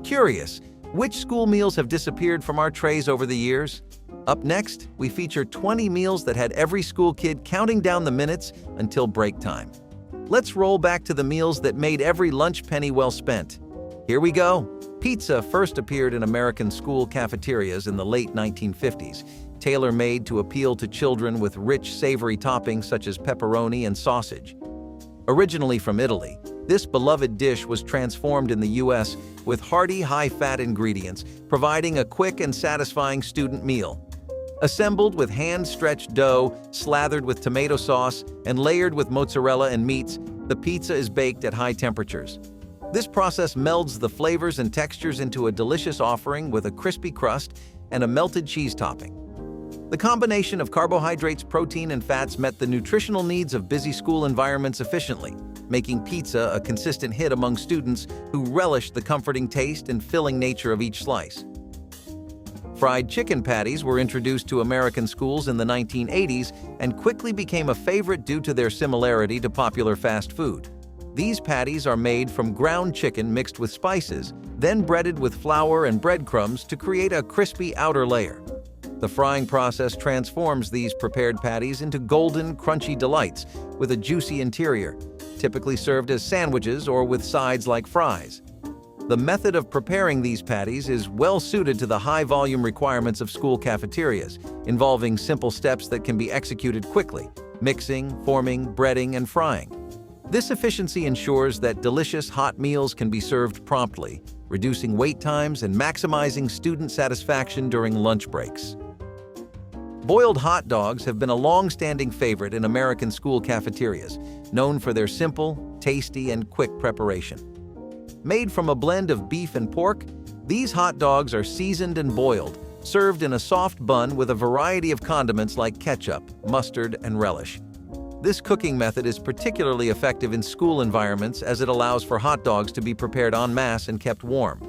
Curious, which school meals have disappeared from our trays over the years? Up next, we feature 20 meals that had every school kid counting down the minutes until break time. Let's roll back to the meals that made every lunch penny well spent. Here we go. Pizza first appeared in American school cafeterias in the late 1950s, tailor-made to appeal to children with rich, savory toppings such as pepperoni and sausage. Originally from Italy, this beloved dish was transformed in the U.S. with hearty, high-fat ingredients, providing a quick and satisfying student meal. Assembled with hand-stretched dough, slathered with tomato sauce, and layered with mozzarella and meats, the pizza is baked at high temperatures. This process melds the flavors and textures into a delicious offering with a crispy crust and a melted cheese topping. The combination of carbohydrates, protein, and fats met the nutritional needs of busy school environments efficiently, making pizza a consistent hit among students who relished the comforting taste and filling nature of each slice. Fried chicken patties were introduced to American schools in the 1980s and quickly became a favorite due to their similarity to popular fast food. These patties are made from ground chicken mixed with spices, then breaded with flour and breadcrumbs to create a crispy outer layer. The frying process transforms these prepared patties into golden, crunchy delights with a juicy interior, typically served as sandwiches or with sides like fries. The method of preparing these patties is well suited to the high-volume requirements of school cafeterias, involving simple steps that can be executed quickly: mixing, forming, breading, and frying. This efficiency ensures that delicious hot meals can be served promptly, reducing wait times and maximizing student satisfaction during lunch breaks. Boiled hot dogs have been a long-standing favorite in American school cafeterias, known for their simple, tasty, and quick preparation. Made from a blend of beef and pork, these hot dogs are seasoned and boiled, served in a soft bun with a variety of condiments like ketchup, mustard, and relish. This cooking method is particularly effective in school environments as it allows for hot dogs to be prepared en masse and kept warm.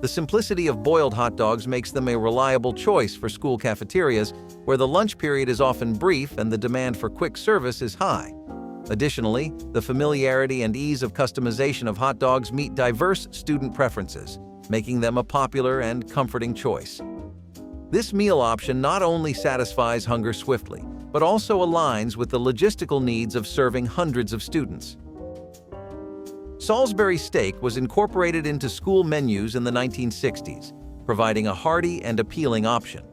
The simplicity of boiled hot dogs makes them a reliable choice for school cafeterias, where the lunch period is often brief and the demand for quick service is high. Additionally, the familiarity and ease of customization of hot dogs meet diverse student preferences, making them a popular and comforting choice. This meal option not only satisfies hunger swiftly, but also aligns with the logistical needs of serving hundreds of students. Salisbury steak was incorporated into school menus in the 1960s, providing a hearty and appealing option.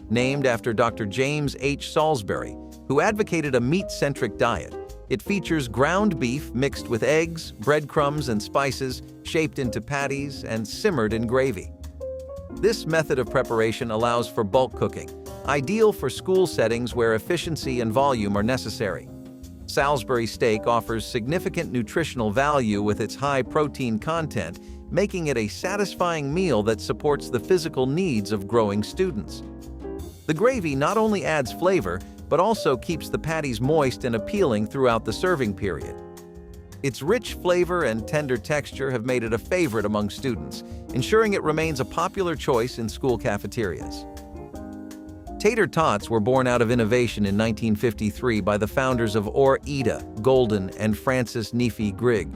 Named after Dr. James H. Salisbury, who advocated a meat-centric diet, it features ground beef mixed with eggs, breadcrumbs, and spices, shaped into patties and simmered in gravy. This method of preparation allows for bulk cooking, ideal for school settings where efficiency and volume are necessary. Salisbury steak offers significant nutritional value with its high protein content, making it a satisfying meal that supports the physical needs of growing students. The gravy not only adds flavor, but also keeps the patties moist and appealing throughout the serving period. Its rich flavor and tender texture have made it a favorite among students, ensuring it remains a popular choice in school cafeterias. Tater tots were born out of innovation in 1953 by the founders of Ida Golden and Francis Neefy Grigg.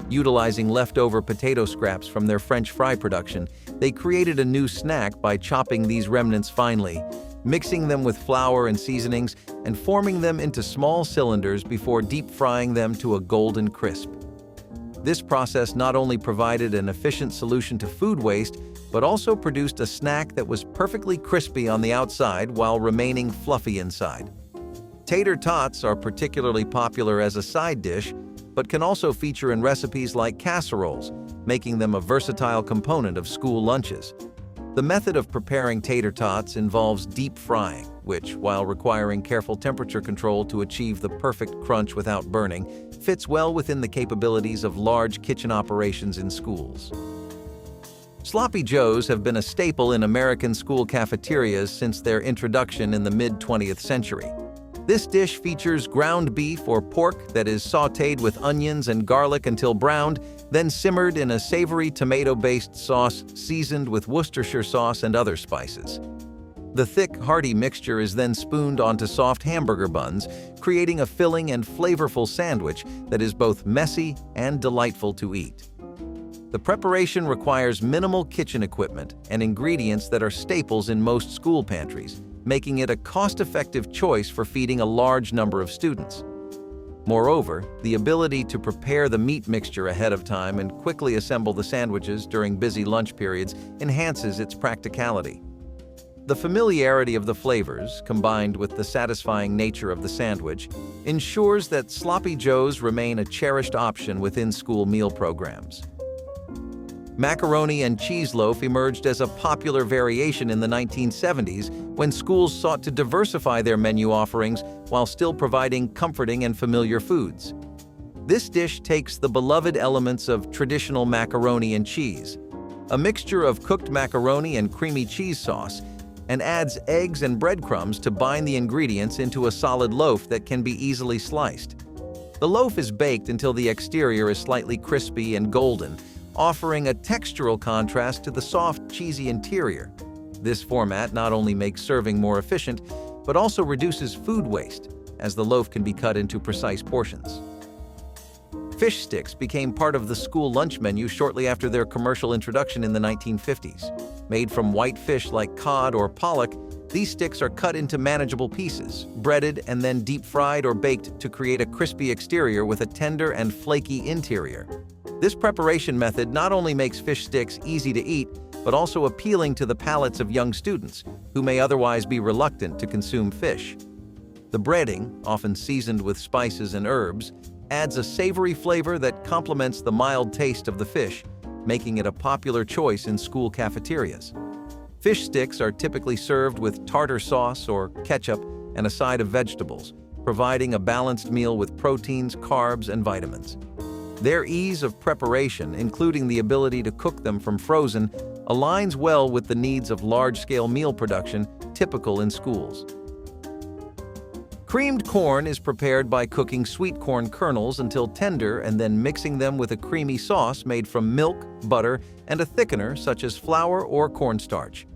Utilizing leftover potato scraps from their French fry production, they created a new snack by chopping these remnants finely, mixing them with flour and seasonings, and forming them into small cylinders before deep frying them to a golden crisp. This process not only provided an efficient solution to food waste, but also produced a snack that was perfectly crispy on the outside while remaining fluffy inside. Tater tots are particularly popular as a side dish, but can also feature in recipes like casseroles, making them a versatile component of school lunches. The method of preparing tater tots involves deep frying, which, while requiring careful temperature control to achieve the perfect crunch without burning, fits well within the capabilities of large kitchen operations in schools. Sloppy Joes have been a staple in American school cafeterias since their introduction in the mid-20th century. This dish features ground beef or pork that is sautéed with onions and garlic until browned, then simmered in a savory tomato-based sauce seasoned with Worcestershire sauce and other spices. The thick, hearty mixture is then spooned onto soft hamburger buns, creating a filling and flavorful sandwich that is both messy and delightful to eat. The preparation requires minimal kitchen equipment and ingredients that are staples in most school pantries, making it a cost-effective choice for feeding a large number of students. Moreover, the ability to prepare the meat mixture ahead of time and quickly assemble the sandwiches during busy lunch periods enhances its practicality. The familiarity of the flavors, combined with the satisfying nature of the sandwich, ensures that sloppy joes remain a cherished option within school meal programs. Macaroni and cheese loaf emerged as a popular variation in the 1970s when schools sought to diversify their menu offerings while still providing comforting and familiar foods. This dish takes the beloved elements of traditional macaroni and cheese, a mixture of cooked macaroni and creamy cheese sauce, and adds eggs and breadcrumbs to bind the ingredients into a solid loaf that can be easily sliced. The loaf is baked until the exterior is slightly crispy and golden, offering a textural contrast to the soft, cheesy interior. This format not only makes serving more efficient, but also reduces food waste, as the loaf can be cut into precise portions. Fish sticks became part of the school lunch menu shortly after their commercial introduction in the 1950s. Made from white fish like cod or pollock, these sticks are cut into manageable pieces, breaded and then deep-fried or baked to create a crispy exterior with a tender and flaky interior. This preparation method not only makes fish sticks easy to eat, but also appealing to the palates of young students, who may otherwise be reluctant to consume fish. The breading, often seasoned with spices and herbs, adds a savory flavor that complements the mild taste of the fish, making it a popular choice in school cafeterias. Fish sticks are typically served with tartar sauce or ketchup and a side of vegetables, providing a balanced meal with proteins, carbs, and vitamins. Their ease of preparation, including the ability to cook them from frozen, aligns well with the needs of large-scale meal production typical in schools. Creamed corn is prepared by cooking sweet corn kernels until tender and then mixing them with a creamy sauce made from milk, butter, and a thickener such as flour or cornstarch.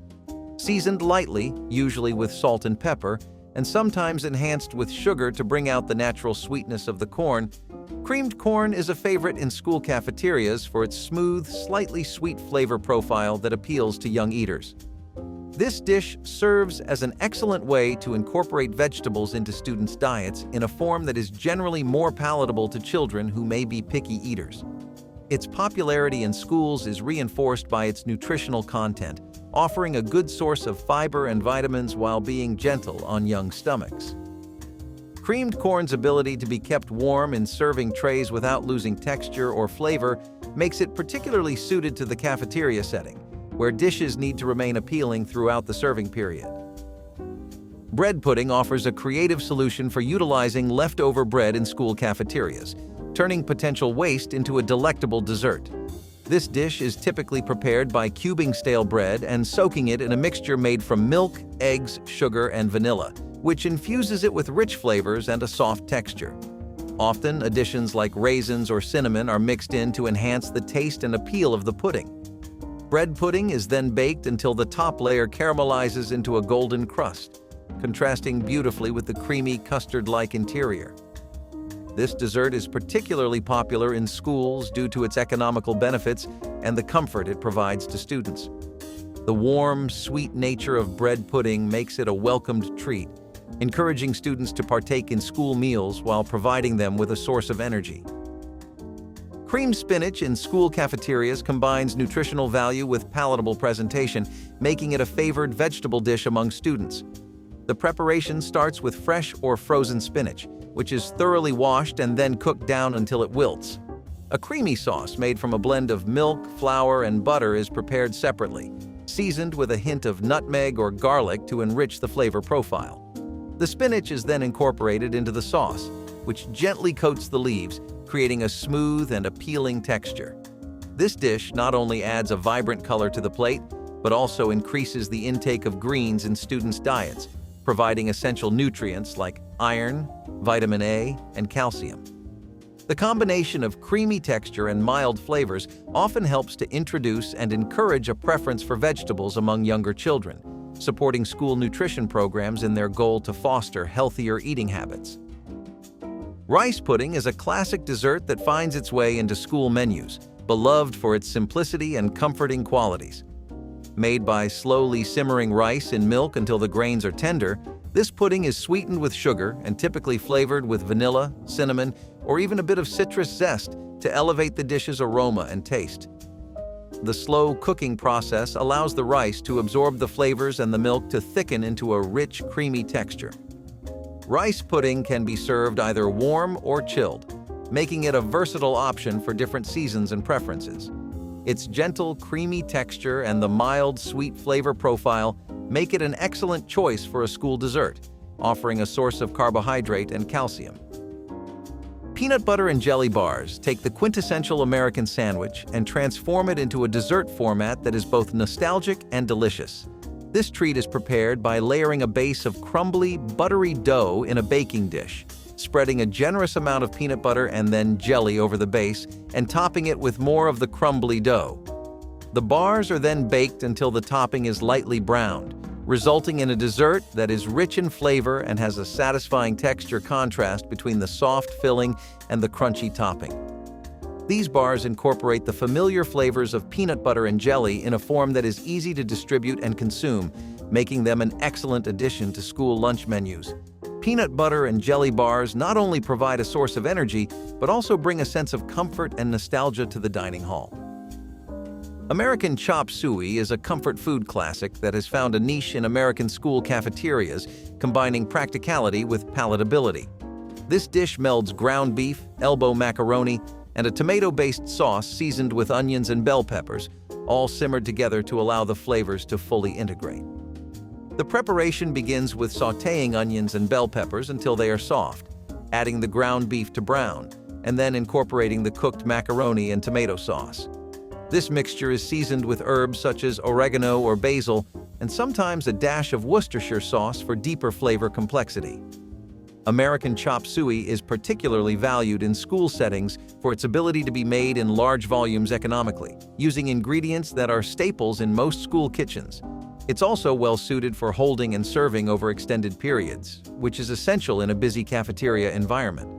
Seasoned lightly, usually with salt and pepper, and sometimes enhanced with sugar to bring out the natural sweetness of the corn, creamed corn is a favorite in school cafeterias for its smooth, slightly sweet flavor profile that appeals to young eaters. This dish serves as an excellent way to incorporate vegetables into students' diets in a form that is generally more palatable to children who may be picky eaters. Its popularity in schools is reinforced by its nutritional content, offering a good source of fiber and vitamins while being gentle on young stomachs. Creamed corn's ability to be kept warm in serving trays without losing texture or flavor makes it particularly suited to the cafeteria setting, where dishes need to remain appealing throughout the serving period. Bread pudding offers a creative solution for utilizing leftover bread in school cafeterias, turning potential waste into a delectable dessert. This dish is typically prepared by cubing stale bread and soaking it in a mixture made from milk, eggs, sugar, and vanilla, which infuses it with rich flavors and a soft texture. Often, additions like raisins or cinnamon are mixed in to enhance the taste and appeal of the pudding. Bread pudding is then baked until the top layer caramelizes into a golden crust, contrasting beautifully with the creamy custard-like interior. This dessert is particularly popular in schools due to its economical benefits and the comfort it provides to students. The warm, sweet nature of bread pudding makes it a welcomed treat, encouraging students to partake in school meals while providing them with a source of energy. Creamed spinach in school cafeterias combines nutritional value with palatable presentation, making it a favored vegetable dish among students. The preparation starts with fresh or frozen spinach, which is thoroughly washed and then cooked down until it wilts. A creamy sauce made from a blend of milk, flour, and butter is prepared separately, seasoned with a hint of nutmeg or garlic to enrich the flavor profile. The spinach is then incorporated into the sauce, which gently coats the leaves, creating a smooth and appealing texture. This dish not only adds a vibrant color to the plate, but also increases the intake of greens in students' diets, providing essential nutrients like iron, vitamin A, and calcium. The combination of creamy texture and mild flavors often helps to introduce and encourage a preference for vegetables among younger children, supporting school nutrition programs in their goal to foster healthier eating habits. Rice pudding is a classic dessert that finds its way into school menus, beloved for its simplicity and comforting qualities. Made by slowly simmering rice in milk until the grains are tender, this pudding is sweetened with sugar and typically flavored with vanilla, cinnamon, or even a bit of citrus zest to elevate the dish's aroma and taste. The slow cooking process allows the rice to absorb the flavors and the milk to thicken into a rich, creamy texture. Rice pudding can be served either warm or chilled, making it a versatile option for different seasons and preferences. Its gentle, creamy texture and the mild, sweet flavor profile make it an excellent choice for a school dessert, offering a source of carbohydrate and calcium. Peanut butter and jelly bars take the quintessential American sandwich and transform it into a dessert format that is both nostalgic and delicious. This treat is prepared by layering a base of crumbly, buttery dough in a baking dish, spreading a generous amount of peanut butter and then jelly over the base, and topping it with more of the crumbly dough. The bars are then baked until the topping is lightly browned, resulting in a dessert that is rich in flavor and has a satisfying texture contrast between the soft filling and the crunchy topping. These bars incorporate the familiar flavors of peanut butter and jelly in a form that is easy to distribute and consume, making them an excellent addition to school lunch menus. Peanut butter and jelly bars not only provide a source of energy, but also bring a sense of comfort and nostalgia to the dining hall. American chop suey is a comfort food classic that has found a niche in American school cafeterias, combining practicality with palatability. This dish melds ground beef, elbow macaroni, and a tomato-based sauce seasoned with onions and bell peppers, all simmered together to allow the flavors to fully integrate. The preparation begins with sautéing onions and bell peppers until they are soft, adding the ground beef to brown, and then incorporating the cooked macaroni and tomato sauce. This mixture is seasoned with herbs such as oregano or basil, and sometimes a dash of Worcestershire sauce for deeper flavor complexity. American chop suey is particularly valued in school settings for its ability to be made in large volumes economically, using ingredients that are staples in most school kitchens. It's also well-suited for holding and serving over extended periods, which is essential in a busy cafeteria environment.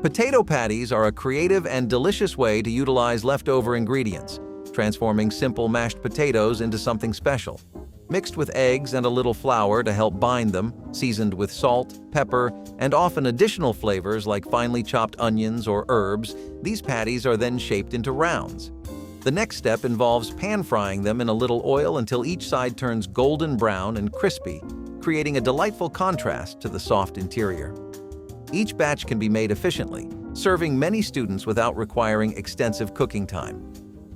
Potato patties are a creative and delicious way to utilize leftover ingredients, transforming simple mashed potatoes into something special. Mixed with eggs and a little flour to help bind them, seasoned with salt, pepper, and often additional flavors like finely chopped onions or herbs, these patties are then shaped into rounds. The next step involves pan-frying them in a little oil until each side turns golden brown and crispy, creating a delightful contrast to the soft interior. Each batch can be made efficiently, serving many students without requiring extensive cooking time.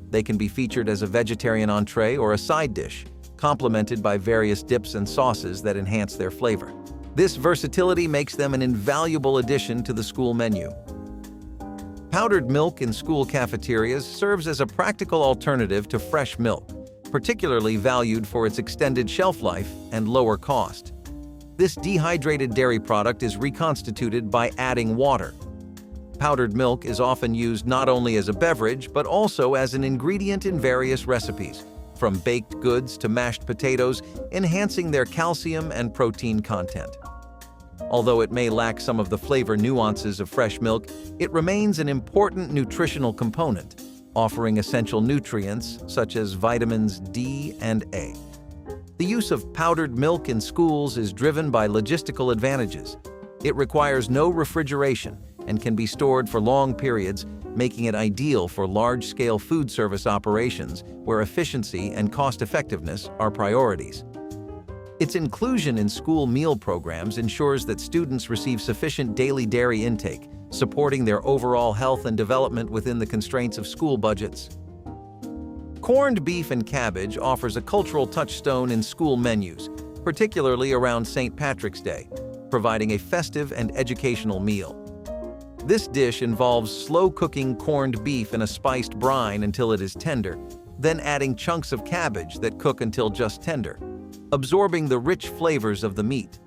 They can be featured as a vegetarian entree or a side dish, complemented by various dips and sauces that enhance their flavor. This versatility makes them an invaluable addition to the school menu. Powdered milk in school cafeterias serves as a practical alternative to fresh milk, particularly valued for its extended shelf life and lower cost. This dehydrated dairy product is reconstituted by adding water. Powdered milk is often used not only as a beverage, but also as an ingredient in various recipes, from baked goods to mashed potatoes, enhancing their calcium and protein content. Although it may lack some of the flavor nuances of fresh milk, it remains an important nutritional component, offering essential nutrients such as vitamins D and A. The use of powdered milk in schools is driven by logistical advantages. It requires no refrigeration and can be stored for long periods, making it ideal for large-scale food service operations where efficiency and cost-effectiveness are priorities. Its inclusion in school meal programs ensures that students receive sufficient daily dairy intake, supporting their overall health and development within the constraints of school budgets. Corned beef and cabbage offers a cultural touchstone in school menus, particularly around St. Patrick's Day, providing a festive and educational meal. This dish involves slow-cooking corned beef in a spiced brine until it is tender, then adding chunks of cabbage that cook until just tender, absorbing the rich flavors of the meat.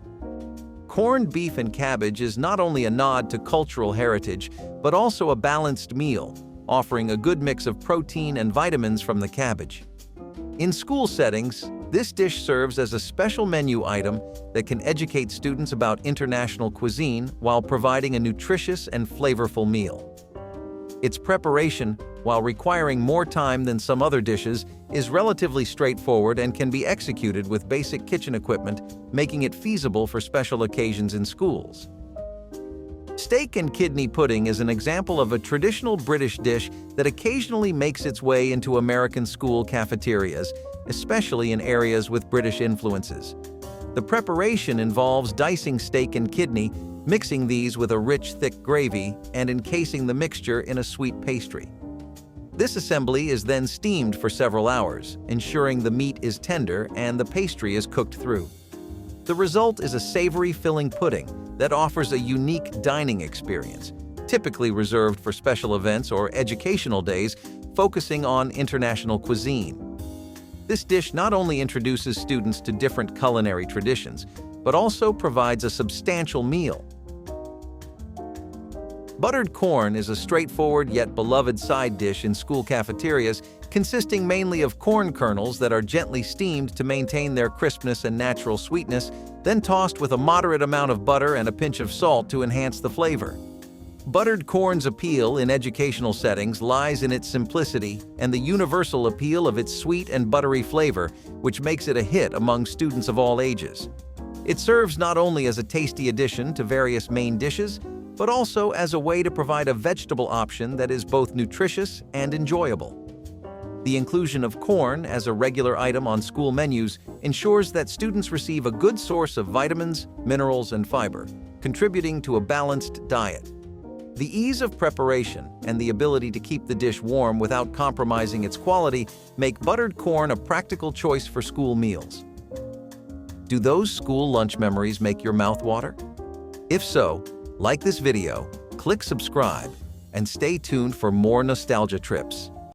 Corned beef and cabbage is not only a nod to cultural heritage, but also a balanced meal, offering a good mix of protein and vitamins from the cabbage. In school settings, this dish serves as a special menu item that can educate students about international cuisine while providing a nutritious and flavorful meal. Its preparation, while requiring more time than some other dishes, is relatively straightforward and can be executed with basic kitchen equipment, making it feasible for special occasions in schools. Steak and kidney pudding is an example of a traditional British dish that occasionally makes its way into American school cafeterias, especially in areas with British influences. The preparation involves dicing steak and kidney, mixing these with a rich, thick gravy, and encasing the mixture in a sweet pastry. This assembly is then steamed for several hours, ensuring the meat is tender and the pastry is cooked through. The result is a savory filling pudding that offers a unique dining experience, typically reserved for special events or educational days, focusing on international cuisine. This dish not only introduces students to different culinary traditions, but also provides a substantial meal. Buttered corn is a straightforward yet beloved side dish in school cafeterias, consisting mainly of corn kernels that are gently steamed to maintain their crispness and natural sweetness, then tossed with a moderate amount of butter and a pinch of salt to enhance the flavor. Buttered corn's appeal in educational settings lies in its simplicity and the universal appeal of its sweet and buttery flavor, which makes it a hit among students of all ages. It serves not only as a tasty addition to various main dishes, but also as a way to provide a vegetable option that is both nutritious and enjoyable. The inclusion of corn as a regular item on school menus ensures that students receive a good source of vitamins, minerals, and fiber, contributing to a balanced diet. The ease of preparation and the ability to keep the dish warm without compromising its quality make buttered corn a practical choice for school meals. Do those school lunch memories make your mouth water? If so, like this video, click subscribe, and stay tuned for more nostalgia trips.